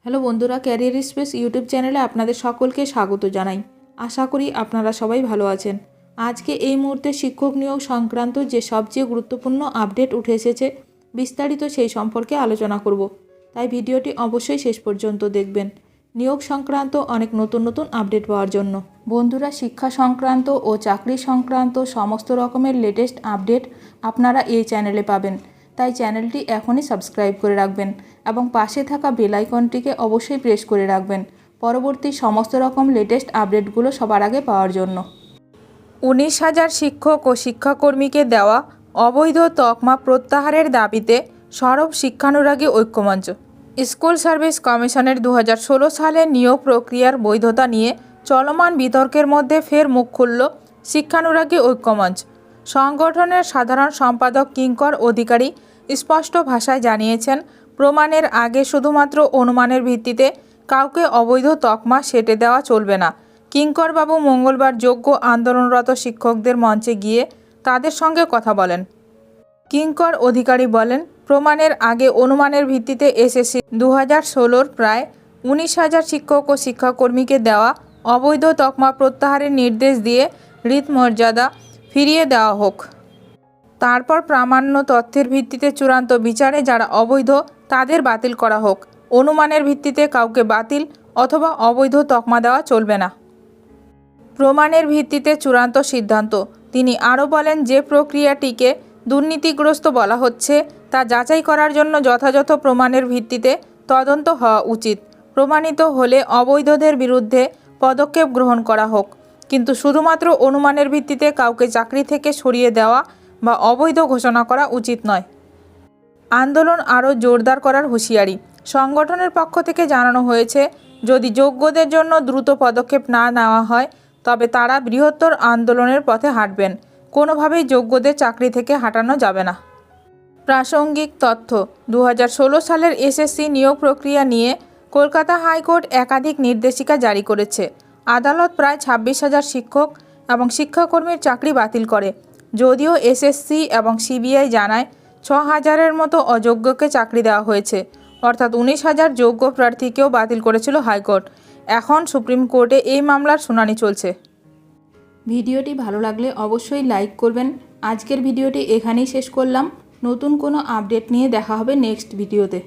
Hello বন্ধুরা, career space YouTube চ্যানেলে আপনাদের সকলকে স্বাগত জানাই। আশা করি আপনারা সবাই ভালো আছেন। আজকে এই মুহূর্তে শিক্ষক নিয়োগ সংক্রান্ত যে সবচেয়ে গুরুত্বপূর্ণ আপডেট উঠে এসেছে, বিস্তারিত সেই সম্পর্কে আলোচনা করব। তাই ভিডিওটি অবশ্যই শেষ পর্যন্ত দেখবেন নিয়োগ সংক্রান্ত অনেক নতুন নতুন আপডেট পাওয়ার জন্য। বন্ধুরা, শিক্ষা সংক্রান্ত ও চাকরি সংক্রান্ত সমস্ত রকমের লেটেস্ট আপডেট আপনারা এই চ্যানেলে পাবেন। তাই চ্যানেলটি এখনই সাবস্ক্রাইব করে রাখবেন এবং পাশে থাকা বেল আইকনটিকে অবশ্যই প্রেস করে রাখবেন পরবর্তী সমস্ত রকম লেটেস্ট আপডেটগুলো সবার আগে পাওয়ার জন্য। 19,000 শিক্ষক ও শিক্ষাকর্মীকে দেওয়া অবৈধ তকমা প্রত্যাহারের দাবিতে সরব শিক্ষানুরাগী ঐক্যমঞ্চ। স্কুল সার্ভিস কমিশনের 2016 সালে নিয়োগ প্রক্রিয়ার বৈধতা নিয়ে চলমান বিতর্কের মধ্যে ফের মুখ খুলল শিক্ষানুরাগী ঐক্যমঞ্চ। সংগঠনের সাধারণ সম্পাদক কিঙ্কর অধিকারী স্পষ্ট ভাষায় জানিয়েছেন, প্রমাণের আগে শুধুমাত্র অনুমানের ভিত্তিতে কাউকে অবৈধ তকমা সেটে দেওয়া চলবে না। কিঙ্করবাবু মঙ্গলবার যোগ্য আন্দোলনরত শিক্ষকদের মঞ্চে গিয়ে তাদের সঙ্গে কথা বলেন। কিঙ্কর অধিকারী বলেন, প্রমাণের আগে অনুমানের ভিত্তিতে এসএসসি 2016 প্রায় 19,000 শিক্ষক ও শিক্ষাকর্মীকে দেওয়া অবৈধ তকমা প্রত্যাহারের নির্দেশ দিয়ে রীতিমর্যাদা ফিরিয়ে দেওয়া হোক। তারপর প্রামাণ্য তথ্যের ভিত্তিতে চূড়ান্ত বিচারে যারা অবৈধ তাদের বাতিল করা হোক। অনুমানের ভিত্তিতে কাউকে বাতিল অথবা অবৈধ তকমা দেওয়া চলবে না। প্রমাণের ভিত্তিতে চূড়ান্ত সিদ্ধান্ত। তিনি আরও বলেন, যে প্রক্রিয়াটিকে দুর্নীতিগ্রস্ত বলা হচ্ছে তা যাচাই করার জন্য যথাযথ প্রমাণের ভিত্তিতে তদন্ত হওয়া উচিত। প্রমাণিত হলে অবৈধদের বিরুদ্ধে পদক্ষেপ গ্রহণ করা হোক, কিন্তু শুধুমাত্র অনুমানের ভিত্তিতে কাউকে চাকরি থেকে সরিয়ে দেওয়া বা অবৈধ ঘোষণা করা উচিত নয়। আন্দোলন আরও জোরদার করার হুঁশিয়ারি। সংগঠনের পক্ষ থেকে জানানো হয়েছে, যদি যোগ্যদের জন্য দ্রুত পদক্ষেপ না নেওয়া হয় তবে তারা বৃহত্তর আন্দোলনের পথে হাঁটবেন। কোনোভাবেই যোগ্যদের চাকরি থেকে হাঁটানো যাবে না। প্রাসঙ্গিক তথ্য, 2016 সালের এসএসসি নিয়োগ প্রক্রিয়া নিয়ে কলকাতা হাইকোর্ট একাধিক নির্দেশিকা জারি করেছে। আদালত প্রায় 26,000 শিক্ষক এবং শিক্ষাকর্মীর চাকরি বাতিল করে। যদিও এসএসসি এবং সিবিআই জানায় 6,000-এর মতো অযোগ্যকে চাকরি দেওয়া হয়েছে, অর্থাৎ 19,000 যোগ্য প্রার্থীকেও বাতিল করেছিল হাইকোর্ট। এখন সুপ্রিম কোর্টে এই মামলার শুনানি চলছে। ভিডিওটি ভালো লাগলে অবশ্যই লাইক করবেন। আজকের ভিডিওটি এখানেই শেষ করলাম। নতুন কোনো আপডেট নিয়ে দেখা হবে নেক্সট ভিডিওতে।